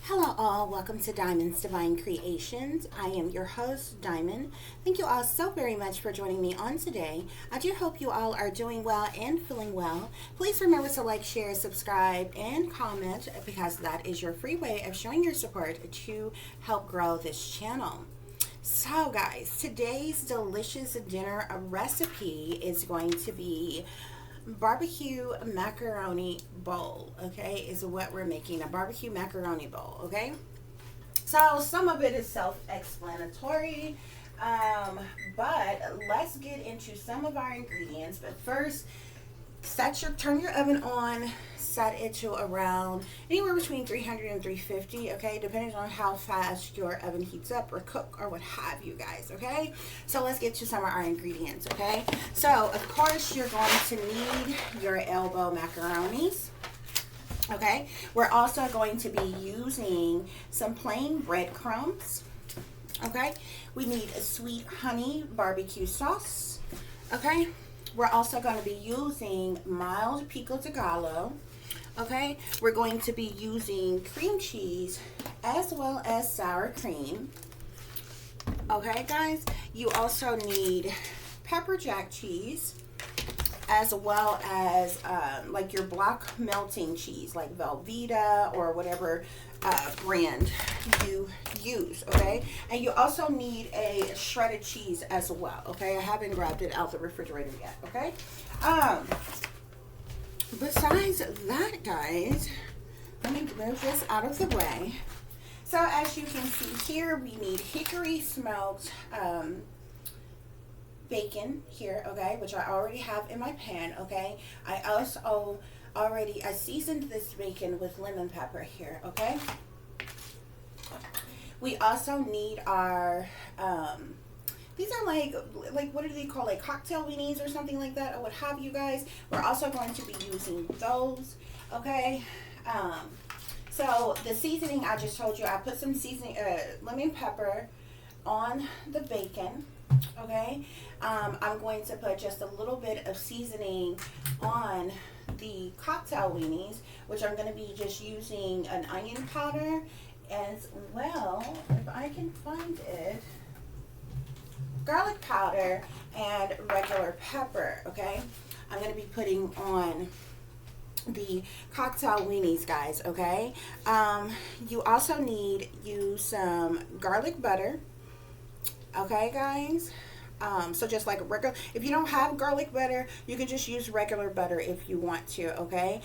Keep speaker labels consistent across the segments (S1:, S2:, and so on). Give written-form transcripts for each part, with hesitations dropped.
S1: Hello all, welcome to Diamond's Divine Creations. I am your host, Diamond. Thank you all so very much for joining me on today. I do hope you all are doing well and feeling well. Please remember to like, share, subscribe, and comment because that is your free way of showing your support to help grow this channel. So guys, today's delicious dinner recipe is going to be barbecue macaroni bowl. Okay, is what we're making, a barbecue macaroni bowl. Okay, so some of it is self-explanatory, but let's get into some of our ingredients. But first, turn your oven on, set it to around anywhere between 300 and 350, okay, depending on how fast your oven heats up or cook or what have you guys. Okay, so let's get to some of our ingredients. Okay, so of course you're going to need your elbow macaronis. Okay, we're also going to be using some plain breadcrumbs. Okay, we need a sweet honey barbecue sauce. Okay, we're also going to be using mild pico de gallo. Okay, we're going to be using cream cheese as well as sour cream. Okay guys, you also need pepper jack cheese as well as like your block melting cheese like Velveeta or whatever brand you use. Okay, and you also need a shredded cheese as well. Okay, I haven't grabbed it out the refrigerator yet. Okay, besides that guys, let me move this out of the way. So as you can see here, we need hickory smoked bacon here, okay, which I already have in my pan. Okay, I also I seasoned this bacon with lemon pepper here. Okay, we also need our these are like what do they call, like cocktail weenies or something like that, or what have you guys. We're also going to be using those. Okay, so the seasoning, I just told you I put some seasoning, lemon pepper on the bacon. Okay, I'm going to put just a little bit of seasoning on the cocktail weenies, which I'm going to be just using an onion powder as well, if I can find it, garlic powder and regular pepper. Okay, I'm going to be putting on the cocktail weenies guys. Okay, you also need some garlic butter. Okay guys, so just like regular, if you don't have garlic butter, you can just use regular butter if you want to. Okay,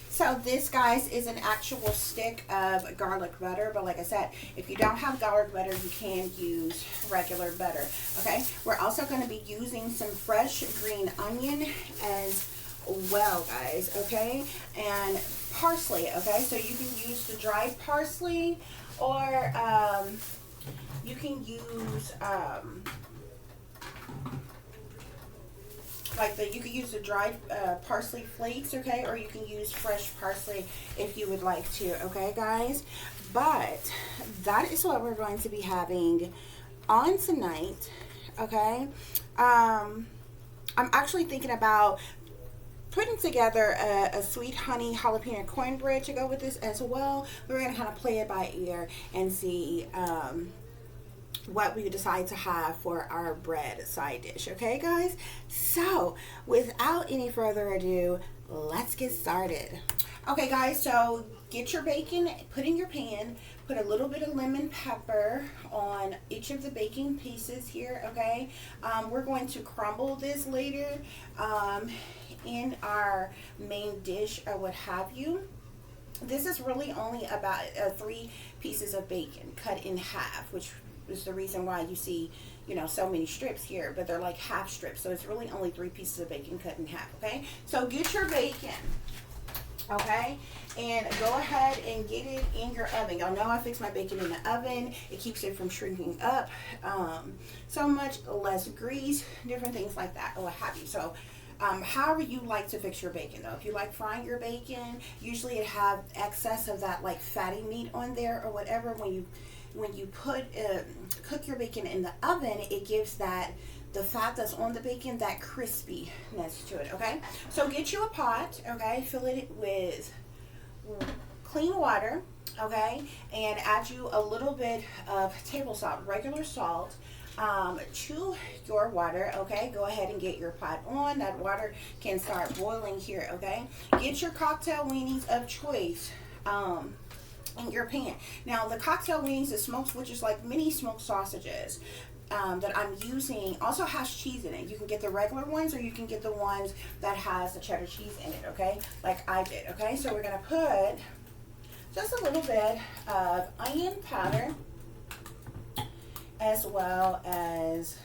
S1: so this guys is an actual stick of garlic butter, but like I said, if you don't have garlic butter, you can use regular butter. Okay, we're also going to be using some fresh green onion as well guys. Okay, and parsley. Okay, so you can use the dried parsley, or you can use you can use the dried parsley flakes. Okay, or you can use fresh parsley if you would like to. Okay guys, but that is what we're going to be having on tonight. Okay, I'm actually thinking about putting together a sweet honey jalapeno cornbread to go with this as well. We're going to kind of play it by ear and see what we decide to have for our bread side dish. Okay guys, so without any further ado, let's get started. Okay guys, so get your bacon, put in your pan, put a little bit of lemon pepper on each of the bacon pieces here. Okay, we're going to crumble this later in our main dish or what have you. This is really only about 3 pieces of bacon cut in half, which is the reason why you see, you know, so many strips here, but they're like half strips, so it's really only 3 pieces of bacon cut in half. Okay, so get your bacon, okay, and go ahead and get it in your oven. Y'all know I fix my bacon in the oven. It keeps it from shrinking up so much, less grease, different things like that, or what have you. So however you like to fix your bacon though. If you like frying your bacon, usually it have excess of that like fatty meat on there or whatever. When you put cook your bacon in the oven, it gives that the fat that's on the bacon, that crispiness to it. Okay, so get you a pot. Okay, fill it with clean water, okay, and add you a little bit of table salt, regular salt, to your water, okay. Go ahead and get your pot on. That water can start boiling here, okay. Get your cocktail weenies of choice in your pan. Now the cocktail weenies, the smoked, which is like mini smoked sausages, that I'm using, also has cheese in it. You can get the regular ones, or you can get the ones that has the cheddar cheese in it, okay, like I did, okay. So we're gonna put just a little bit of onion powder, as well as,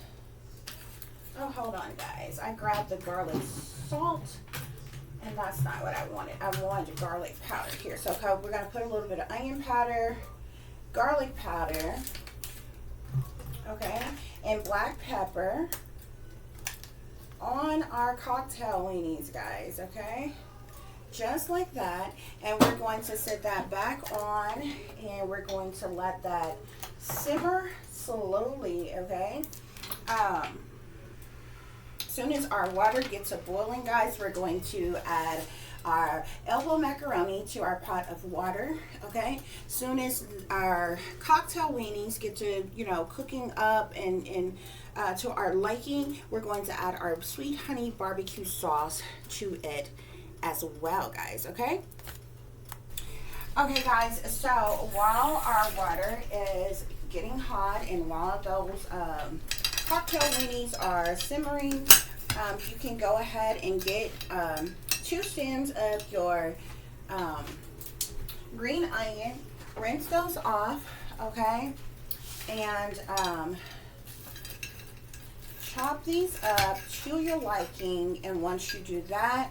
S1: oh, hold on guys, I grabbed the garlic salt, and that's not what I wanted. I wanted garlic powder here. So we're going to put a little bit of onion powder, garlic powder, okay, and black pepper on our cocktail weenies, guys, okay, just like that. And we're going to set that back on, and we're going to let that simmer slowly, okay. As soon as our water gets to boiling, guys, we're going to add our elbow macaroni to our pot of water, okay. Soon as our cocktail weenies get to, you know, cooking up and to our liking, we're going to add our sweet honey barbecue sauce to it as well, guys, okay. Okay guys, so while our water is getting hot, and while those cocktail weenies are simmering, you can go ahead and get 2 stems of your green onion, rinse those off, okay, and chop these up to your liking. And once you do that,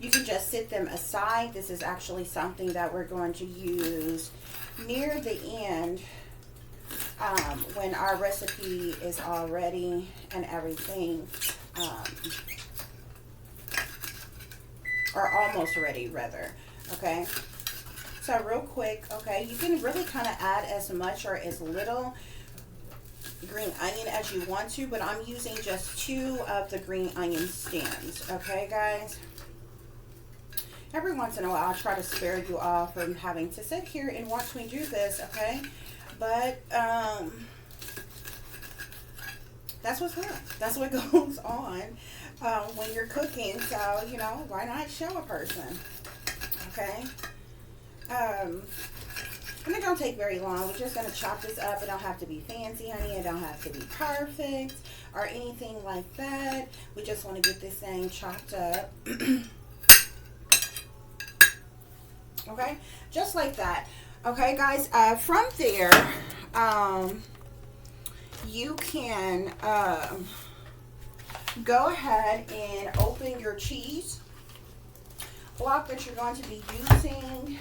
S1: you can just sit them aside. This is actually something that we're going to use near the end, when our recipe is all ready and everything, or almost ready rather, okay. So real quick, okay, you can really kind of add as much or as little green onion as you want to, but I'm using just 2 of the green onion stems, okay guys. Every once in a while, I'll try to spare you all from having to sit here and watch me do this, okay? But, that's what's up. That's what goes on when you're cooking. So, you know, why not show a person, okay? And it don't take very long. We're just going to chop this up. It don't have to be fancy, honey. It don't have to be perfect or anything like that. We just want to get this thing chopped up. Okay, just like that. Okay, guys, from there, you can go ahead and open your cheese block that you're going to be using,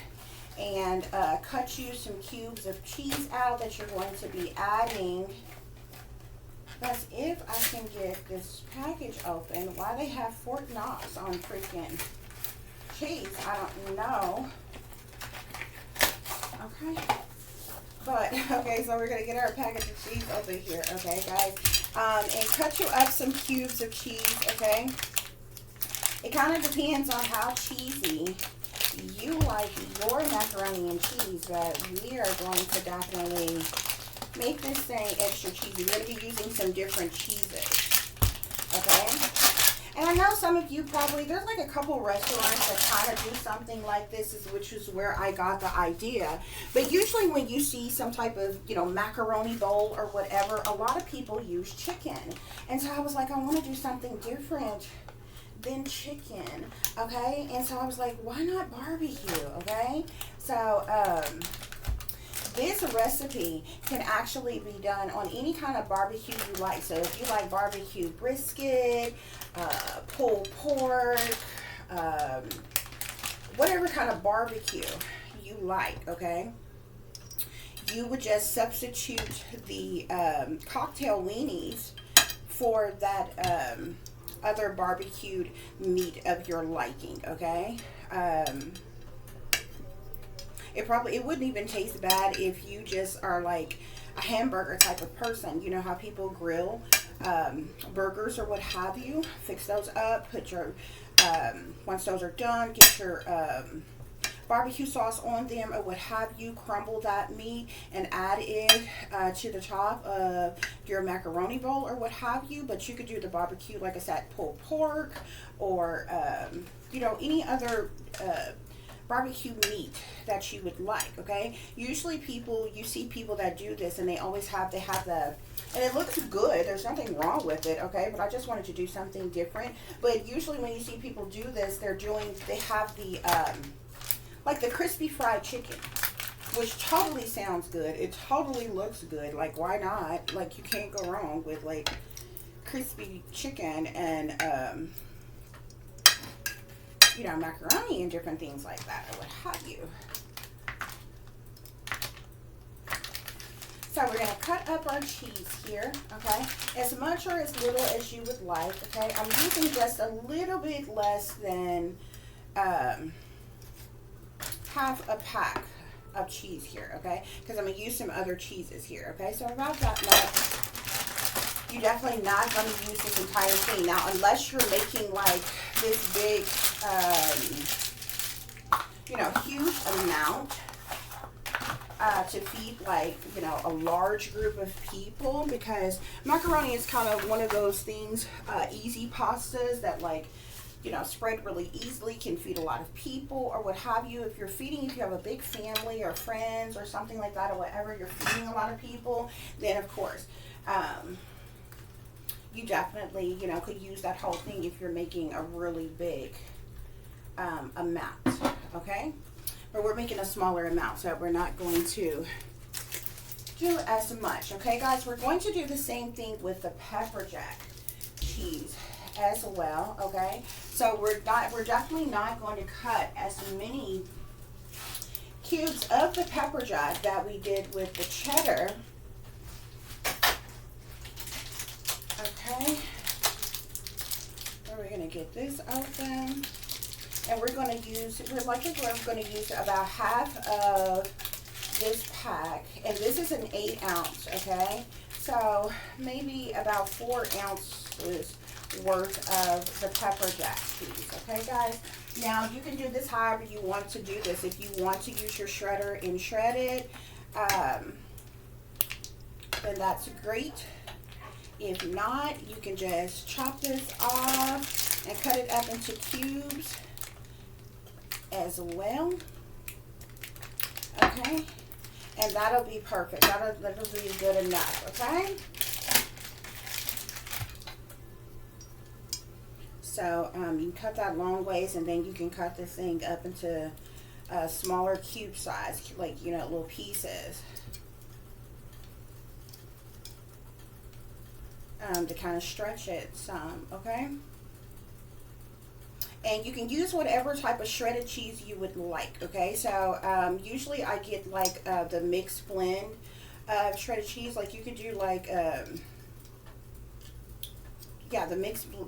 S1: and cut you some cubes of cheese out that you're going to be adding. That's if I can get this package open. Why they have Fort Knox on freaking cheese, I don't know. Okay, but okay, so we're gonna get our package of cheese over here, okay guys, and cut you up some cubes of cheese, okay. It kind of depends on how cheesy you like your macaroni and cheese, but we are going to definitely make this thing extra cheesy. We're going to be using some different cheeses, okay? And I know some of you probably, there's like a couple restaurants that kind of do something like this, which is where I got the idea. But usually when you see some type of, you know, macaroni bowl or whatever, a lot of people use chicken. And so I was like, I want to do something different than chicken, okay? And so I was like, why not barbecue, okay? So, this recipe can actually be done on any kind of barbecue you like. So if you like barbecue brisket, pulled pork, whatever kind of barbecue you like, okay, you would just substitute the cocktail weenies for that other barbecued meat of your liking, okay? It wouldn't even taste bad if you just are like a hamburger type of person. You know how people grill burgers or what have you. Fix those up, put your once those are done, get your barbecue sauce on them or what have you. Crumble that meat and add it to the top of your macaroni bowl or what have you. But you could do the barbecue, like I said, pulled pork or you know, any other barbecue meat that you would like. Okay, usually you see people that do this and they have the, and it looks good, there's nothing wrong with it, okay, but I just wanted to do something different. But usually when you see people do this, they have the like the crispy fried chicken, which totally sounds good. It totally looks good. Like, why not? Like, you can't go wrong with like crispy chicken and you know, macaroni and different things like that or what have you. So we're going to cut up our cheese here, okay, as much or as little as you would like, okay. I'm using just a little bit less than half a pack of cheese here, okay, because I'm going to use some other cheeses here, okay. So about that much. You're definitely not going to use this entire thing. Now, unless you're making like this big, you know, huge amount to feed like, you know, a large group of people, because macaroni is kind of one of those things, easy pastas that, like, you know, spread really easily, can feed a lot of people or what have you. If you have a big family or friends or something like that or whatever, you're feeding a lot of people, then of course, you definitely, you know, could use that whole thing if you're making a really big amount, okay? But we're making a smaller amount, so we're not going to do as much, okay, guys? We're going to do the same thing with the pepper jack cheese as well, okay? So we're definitely not going to cut as many cubes of the pepper jack that we did with the cheddar. Okay, so we're going to get this open, and we're going to use, we're going to use about half of this pack, and this is an 8 ounce, okay, so maybe about 4 ounces worth of the pepper jack cheese, okay, guys. Now, you can do this however you want to do this. If you want to use your shredder and shred it, then that's great. If not, you can just chop this off and cut it up into cubes as well. Okay, and that'll be perfect. That'll be good enough. Okay. So you can cut that long ways, and then you can cut this thing up into smaller cube size, like, you know, little pieces. To kind of stretch it some, okay? And you can use whatever type of shredded cheese you would like, okay? So usually I get like the mixed blend of shredded cheese. Like, you could do like, yeah,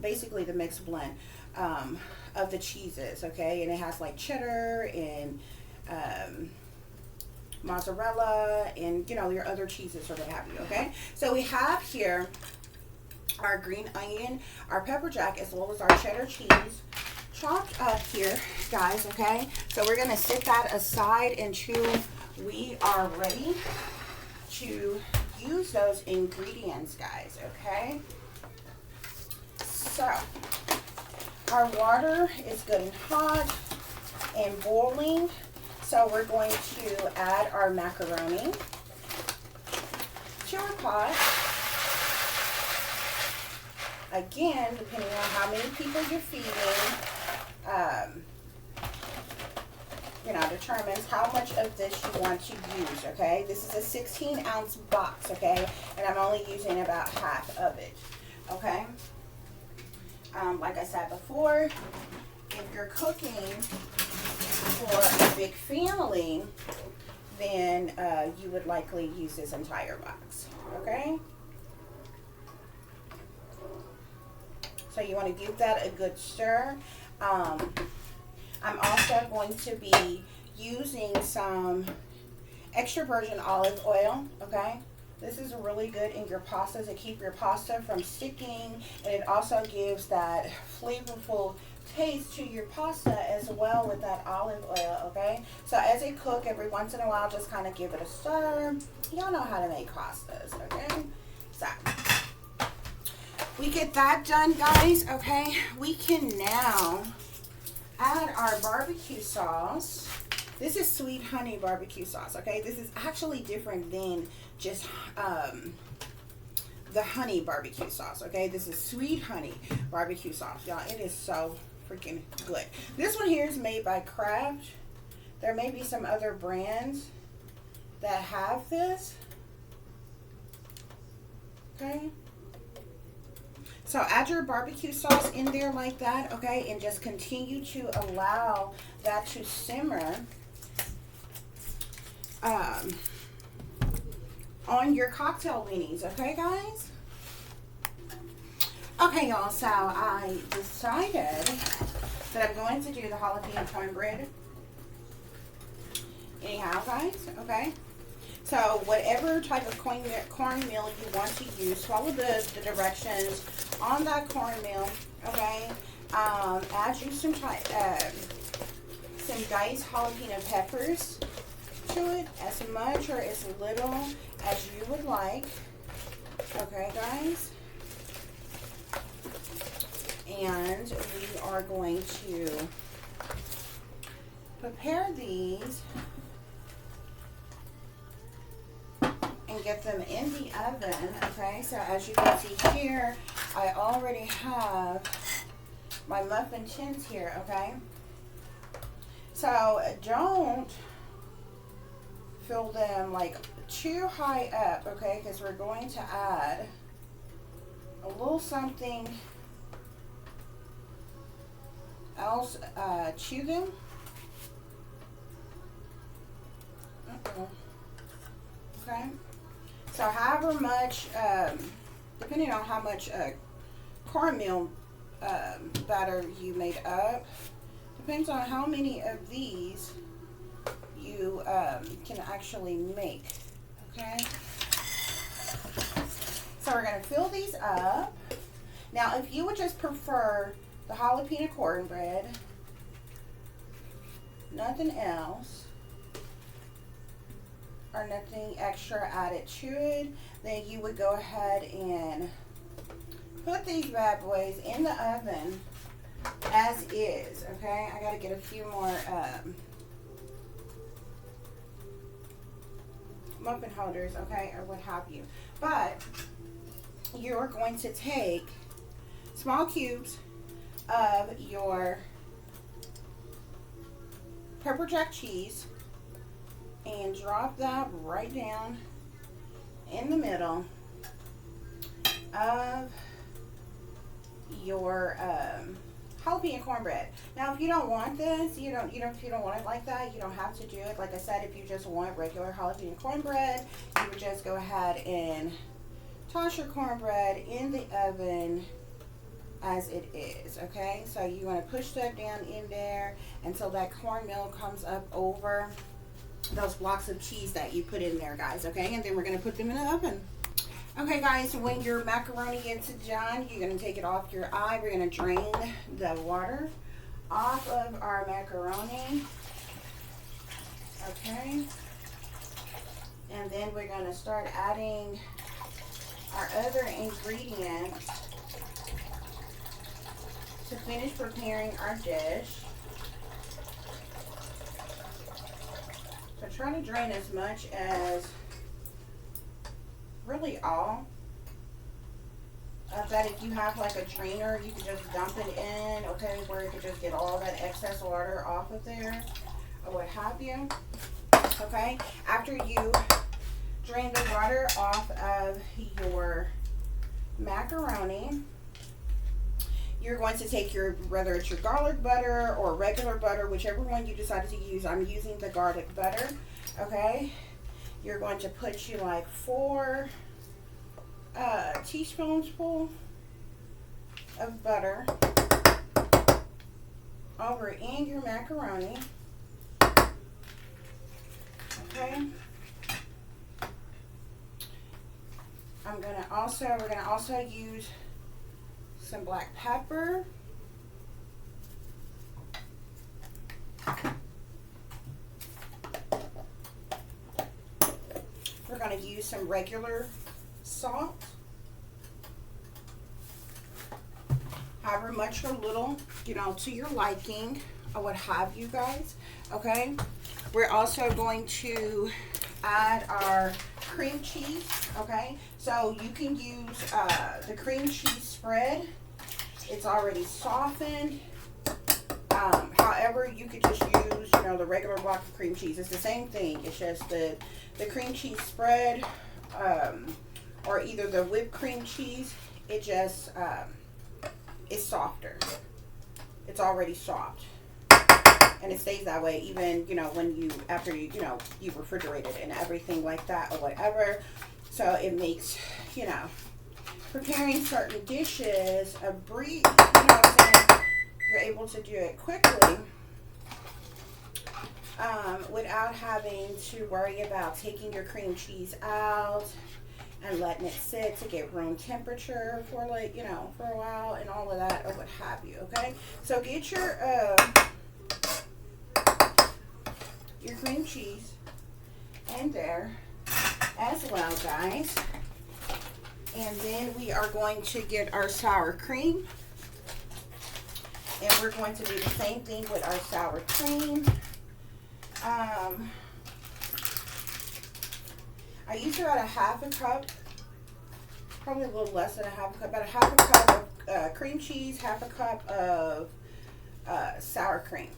S1: basically the mixed blend of the cheeses, okay? And it has like cheddar and mozzarella and, you know, your other cheeses or what have you, okay? So we have here our green onion, our pepper jack, as well as our cheddar cheese chopped up here, guys, okay? So we're going to set that aside until we are ready to use those ingredients, guys, okay? So our water is good and hot and boiling, so we're going to add our macaroni to our pot. Again, depending on how many people you're feeding, you know, determines how much of this you want to use, okay? This is a 16 ounce box, okay? And I'm only using about half of it, okay? Like I said before, if you're cooking for a big family, then you would likely use this entire box, okay? So you want to give that a good stir. I'm also going to be using some extra virgin olive oil, okay? This is really good in your pastas to keep your pasta from sticking, and it also gives that flavorful taste to your pasta as well with that olive oil, okay? So as it cooks, every once in a while, just kind of give it a stir. Y'all know how to make pastas, okay? So we get that done, guys, okay? We can now add our barbecue sauce. This is sweet honey barbecue sauce, okay? This is actually different than just the honey barbecue sauce, okay? This is sweet honey barbecue sauce, y'all. It is so freaking good. This one here is made by Kraft. There may be some other brands that have this, okay? So add your barbecue sauce in there like that, okay? And just continue to allow that to simmer on your cocktail weenies, okay, guys? Okay, y'all, so I decided that I'm going to do the jalapeno cornbread. Anyhow, guys, okay? So whatever type of cornmeal you want to use, follow the directions on that cornmeal, okay? Add you some diced jalapeno peppers to it, as much or as little as you would like, okay, guys? And we are going to prepare these and get them in the oven, okay? So as you can see here, I already have my muffin tins here, okay? So don't fill them like too high up, okay? Because we're going to add a little something else to them. Okay. So however much, depending on how much cornmeal batter you made up, depends on how many of these you can actually make, okay? So we're going to fill these up. Now, if you would just prefer the jalapeno cornbread, nothing else, or nothing extra added to it, then you would go ahead and put these bad boys in the oven as is, okay? I got to get a few more muffin holders, okay, or what have you. But you're going to take small cubes of your pepper jack cheese and drop that right down in the middle of your jalapeno cornbread. Now, if you don't want this, if you don't want it like that, you don't have to do it. Like I said, if you just want regular jalapeno cornbread, you would just go ahead and toss your cornbread in the oven as it is, okay? So you want to push that down in there until that cornmeal comes up over those blocks of cheese that you put in there, guys, okay? And then we're going to put them in the oven. Okay, guys, when your macaroni gets done, you're going to take it off your eye. We're going to drain the water off of our macaroni, okay? And then we're going to start adding our other ingredients to finish preparing our dish. So try to drain as much as really all of that. If you have like a drainer, you can just dump it in, okay, where you can just get all that excess water off of there or what have you, okay? After you drain the water off of your macaroni, you're going to take your, whether it's your garlic butter or regular butter, whichever one you decided to use. I'm using the garlic butter, okay? You're going to put you like 4 teaspoons full of butter over in your macaroni, okay? We're gonna also use some black pepper. to use some regular salt. However much or little, you know, to your liking or what have you guys, okay? We're also going to add our cream cheese, okay? So you can use the cream cheese spread. It's already softened. However, you could just use, you know, the regular block of cream cheese. It's the same thing. It's just the cream cheese spread, or either the whipped cream cheese. It just it's softer. It's already soft, and it stays that way even, you know, when you, after you know, you refrigerate it and everything like that or whatever. So it makes, you know, preparing certain dishes a breeze, you know what I'm saying? You're able to do it quickly without having to worry about taking your cream cheese out and letting it sit to get room temperature for, like, you know, for a while and all of that or what have you, okay? So get your cream cheese in there as well, guys. And then we are going to get our sour cream. And we're going to do the same thing with our sour cream. I use about a half a cup, probably a little less than a half a cup, about a half a cup of cream cheese, half a cup of sour cream.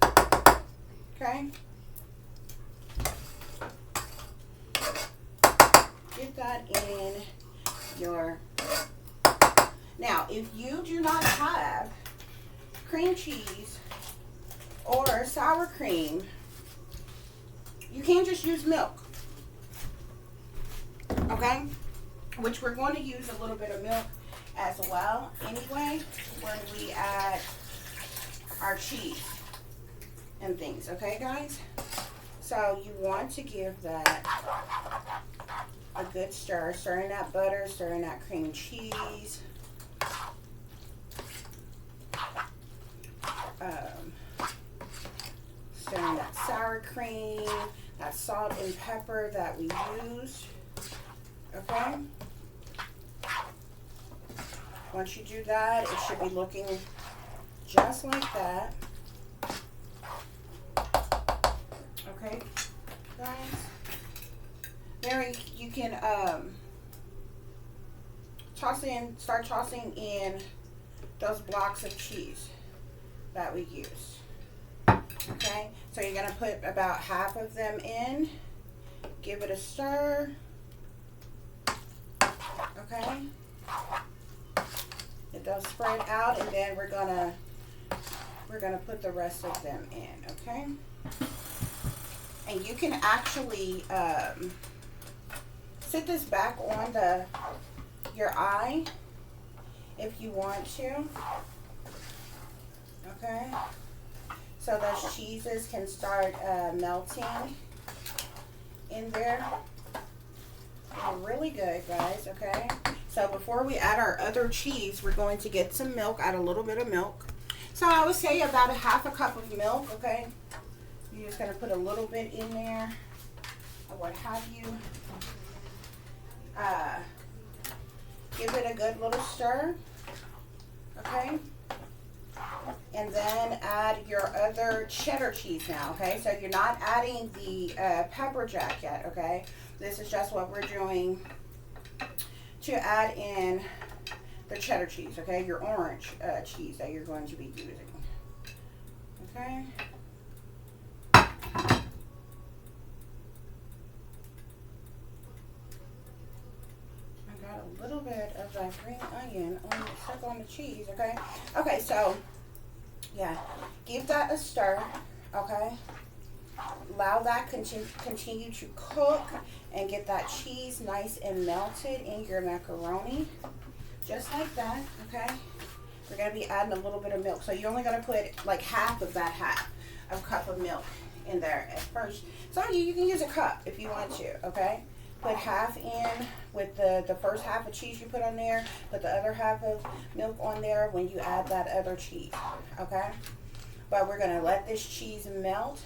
S1: Okay? Get that in your... Now, if you do not have cream cheese or sour cream, you can just use milk, okay? Which we're going to use a little bit of milk as well anyway when we add our cheese and things, okay, guys? So you want to give that a good stir, stirring that butter, stirring that cream cheese. Stirring that sour cream, that salt and pepper that we used, okay? Once you do that, it should be looking just like that. Okay, guys? Then you can start tossing in those blocks of cheese that we used. Okay, so you're gonna put about half of them in, give it a stir. Okay, it does spread out, and then we're gonna put the rest of them in. Okay, and you can actually sit this back on your eye if you want to. Okay, so those cheeses can start melting in there. They're really good, guys, okay? So before we add our other cheese, we're going to get some milk, add a little bit of milk. So I would say about a half a cup of milk, okay? You're just gonna put a little bit in there, or what have you. Give it a good little stir, okay? And then add your other cheddar cheese now, okay? So you're not adding the pepper jack yet, okay? This is just what we're doing to add in the cheddar cheese, okay? Your orange cheese that you're going to be using, okay? A little bit of that green onion stuck on the cheese, okay? Okay, so yeah, give that a stir, okay? Allow that continue to cook and get that cheese nice and melted in your macaroni, just like that, okay? We're gonna be adding a little bit of milk, so you're only gonna put like half of that cup of milk in there at first. Some of you can use a cup if you want to, okay? Put half in with the first half of cheese you put on there. Put the other half of milk on there when you add that other cheese, okay? But we're gonna let this cheese melt.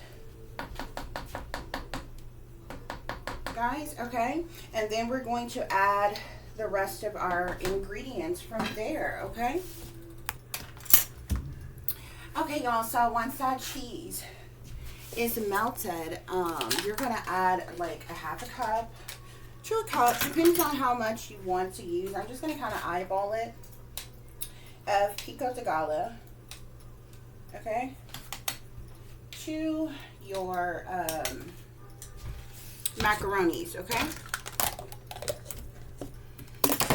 S1: guys, okay? And then we're going to add the rest of our ingredients from there, okay? Okay, y'all, so once that cheese is melted, you're gonna add like a half a cup to a cup, depends on how much you want to use. I'm just gonna kind of eyeball it, of pico de gallo, okay, to your macaronis, okay?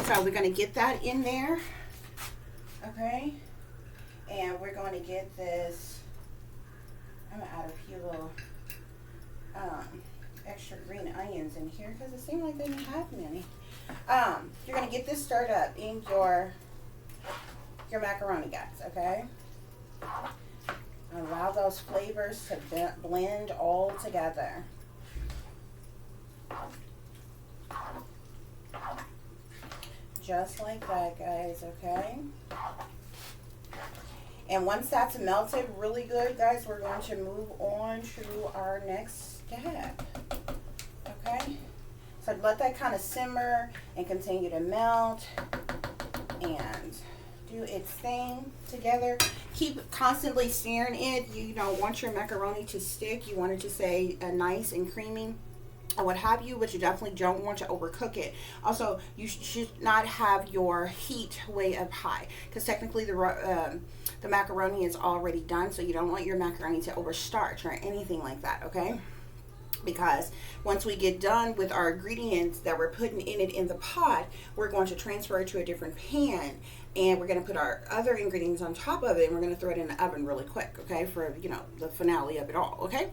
S1: So we're gonna get that in there, okay? And we're going to get this, I'm going to add a few little extra green onions in here because it seemed like they didn't have many. You're going to get this stirred up in your macaroni, guys, okay? Allow those flavors to blend all together. Just like that, guys, okay? And once that's melted really good, guys, we're going to move on to our next step, okay? So let that kind of simmer and continue to melt and do its thing together. Keep constantly stirring it. You don't want your macaroni to stick. You want it to stay nice and creamy or what have you, but you definitely don't want to overcook it. Also, you should not have your heat way up high because technically the macaroni is already done, so you don't want your macaroni to overstarch or anything like that, okay? Because once we get done with our ingredients that we're putting in it in the pot, we're going to transfer it to a different pan, and we're going to put our other ingredients on top of it, and we're going to throw it in the oven really quick, okay, for, you know, the finale of it all, okay?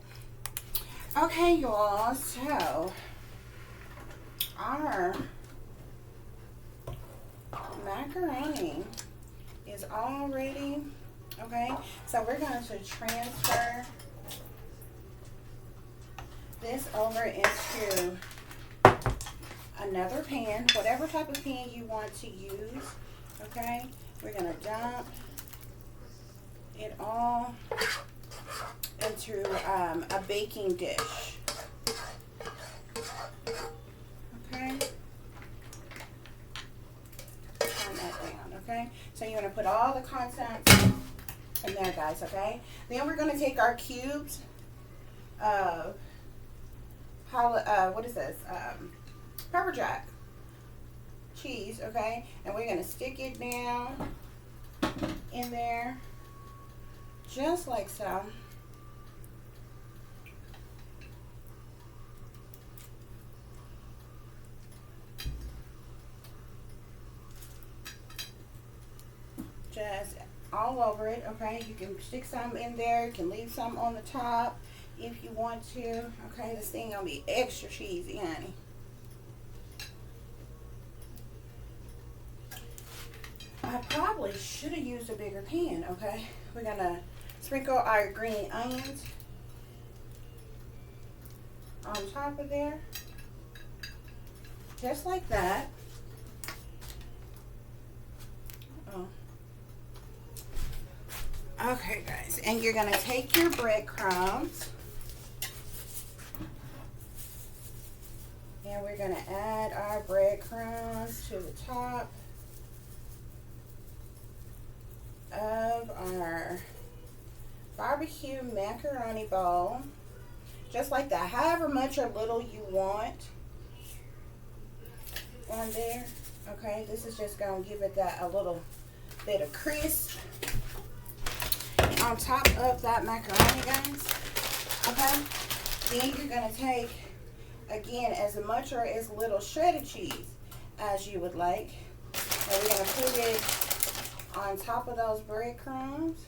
S1: Okay, y'all, so our macaroni is all ready, okay? So we're going to transfer this over into another pan, whatever type of pan you want to use, okay? We're going to dump it all into a baking dish, okay? Turn that down, okay? So you're going to put all the contents in there, guys, okay? Then we're going to take our cubes of what is this? Pepper jack cheese, okay? And we're going to stick it down in there just like so. Just all over it, okay? You can stick some in there, you can leave some on the top if you want to, okay? This thing gonna be extra cheesy, honey. I probably should have used a bigger pan, okay? We're gonna sprinkle our green onions on top of there, just like that. Okay, guys, and you're gonna take your breadcrumbs and we're gonna add our breadcrumbs to the top of our barbecue macaroni bowl, just like that, however much or little you want on there, okay? This is just gonna give it that a little bit of crisp on top of that macaroni, guys, okay? Then you're gonna take, again, as much or as little shredded cheese as you would like, and we're gonna put it on top of those breadcrumbs,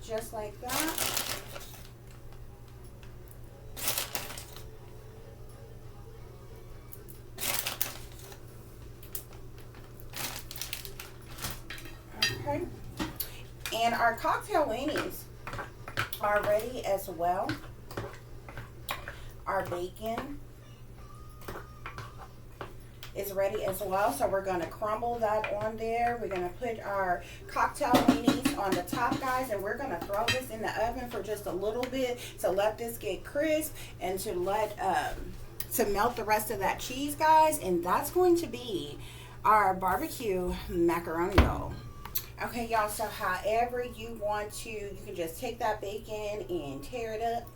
S1: just like that. Okay. And our cocktail weenies are ready as well. Our bacon is ready as well. So we're going to crumble that on there. We're going to put our cocktail weenies on the top, guys. And we're going to throw this in the oven for just a little bit to let this get crisp and to let to melt the rest of that cheese, guys, and that's going to be our barbecue macaroni bowl. Okay, y'all, so however you want to, you can just take that bacon and tear it up,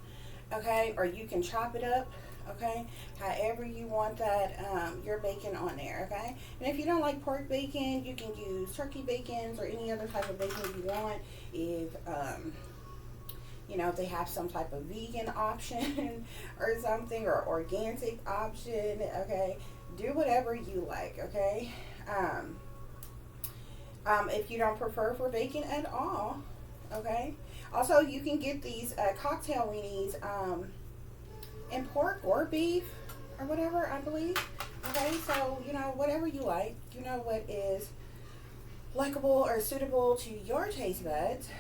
S1: okay, or you can chop it up, okay, however you want that, your bacon on there, okay. And if you don't like pork bacon, you can use turkey bacons or any other type of bacon you want. If you know, if they have some type of vegan option or something, or organic option, okay, do whatever you like, okay. If you don't prefer for bacon at all, okay. Also, you can get these cocktail weenies in pork or beef or whatever, I believe. Okay, so, you know, whatever you like, you know what is likable or suitable to your taste buds.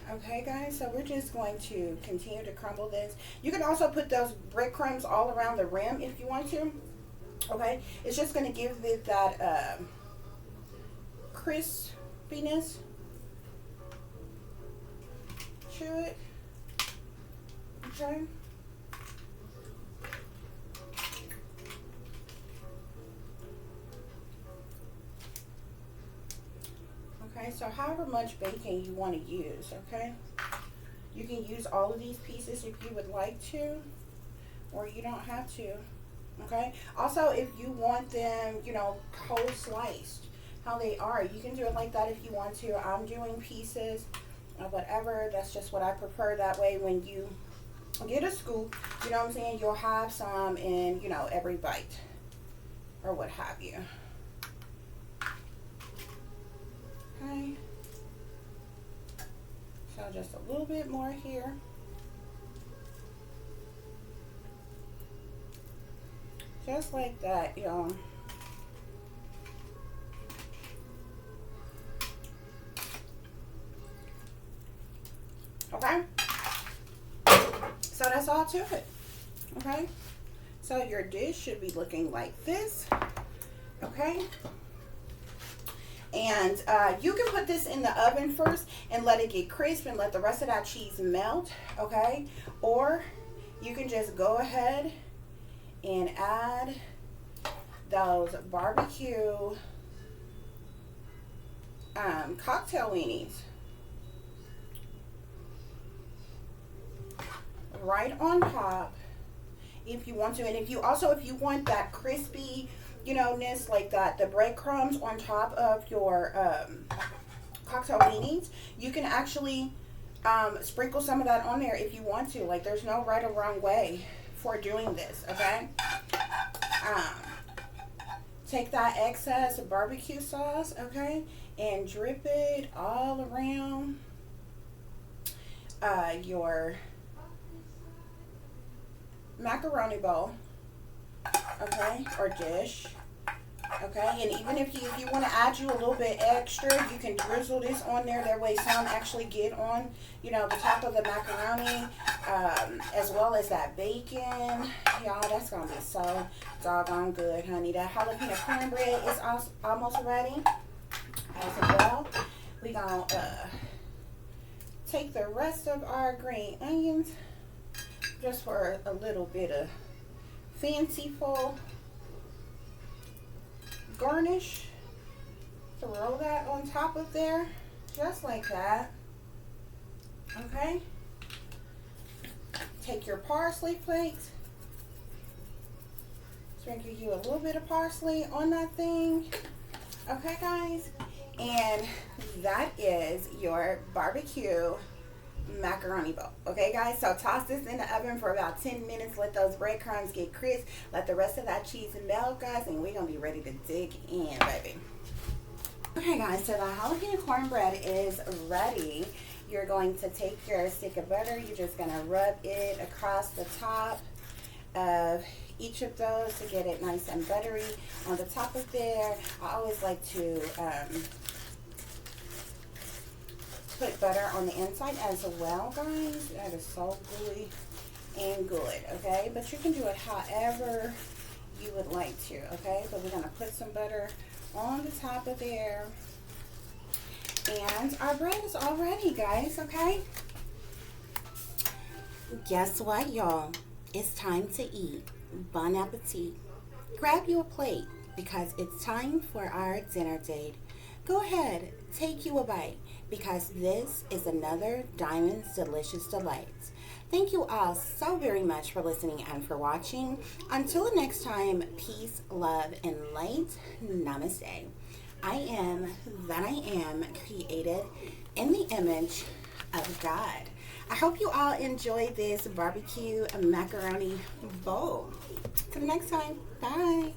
S1: Okay, guys, so we're just going to continue to crumble this. You can also put those breadcrumbs all around the rim if you want to. Okay, it's just going to give it that crispiness to it. Okay. Okay, so however much bacon you want to use, okay? You can use all of these pieces if you would like to, or you don't have to, okay? Also, if you want them, you know, cold sliced, how they are, you can do it like that if you want to. I'm doing pieces or whatever. That's just what I prefer. That way when you get a scoop, you know what I'm saying, you'll have some in, you know, every bite or what have you. Okay, so just a little bit more here. Just like that, y'all. Okay, so that's all to it. Okay, so your dish should be looking like this. Okay. And you can put this in the oven first and let it get crisp and let the rest of that cheese melt, okay? Or you can just go ahead and add those barbecue cocktail weenies right on top if you want to. And if you want that crispy, you know-ness, like that, the breadcrumbs on top of your cocktail weenies, you can actually sprinkle some of that on there if you want to. Like, there's no right or wrong way for doing this, okay? Take that excess barbecue sauce, okay, and drip it all around your macaroni bowl, okay, or dish, okay. And even if you want to add you a little bit extra, you can drizzle this on there. That way some actually get on, you know, the top of the macaroni, as well as that bacon. Y'all, that's gonna be so doggone good, honey. That jalapeno cornbread is almost ready as well. We gonna take the rest of our green onions just for a little bit of fanciful garnish. Throw that on top of there, just like that. Okay. Take your parsley flakes. Sprinkle you a little bit of parsley on that thing. Okay, guys. And that is your barbecue macaroni bowl. Okay, guys, so toss this in the oven for about 10 minutes. Let those breadcrumbs get crisp. Let the rest of that cheese melt, guys, and we're gonna be ready to dig in, baby. Okay, guys, so the jalapeno cornbread is ready. You're going to take your stick of butter. You're just gonna rub it across the top of each of those to get it nice and buttery on the top of there. I always like to put butter on the inside as well, guys. That is so gooey and good, okay? But you can do it however you would like to, okay? But we're gonna put some butter on the top of there. And our bread is all ready, guys, okay? Guess what, y'all? It's time to eat. bon appetit. Grab you a plate because it's time for our dinner date. Go ahead, take you a bite because this is another Diamond's Delicious Delights. Thank you all so very much for listening and for watching. Until the next time, peace, love, and light. Namaste. I am that I am, created in the image of God. I hope you all enjoy this barbecue macaroni bowl. Till next time, bye.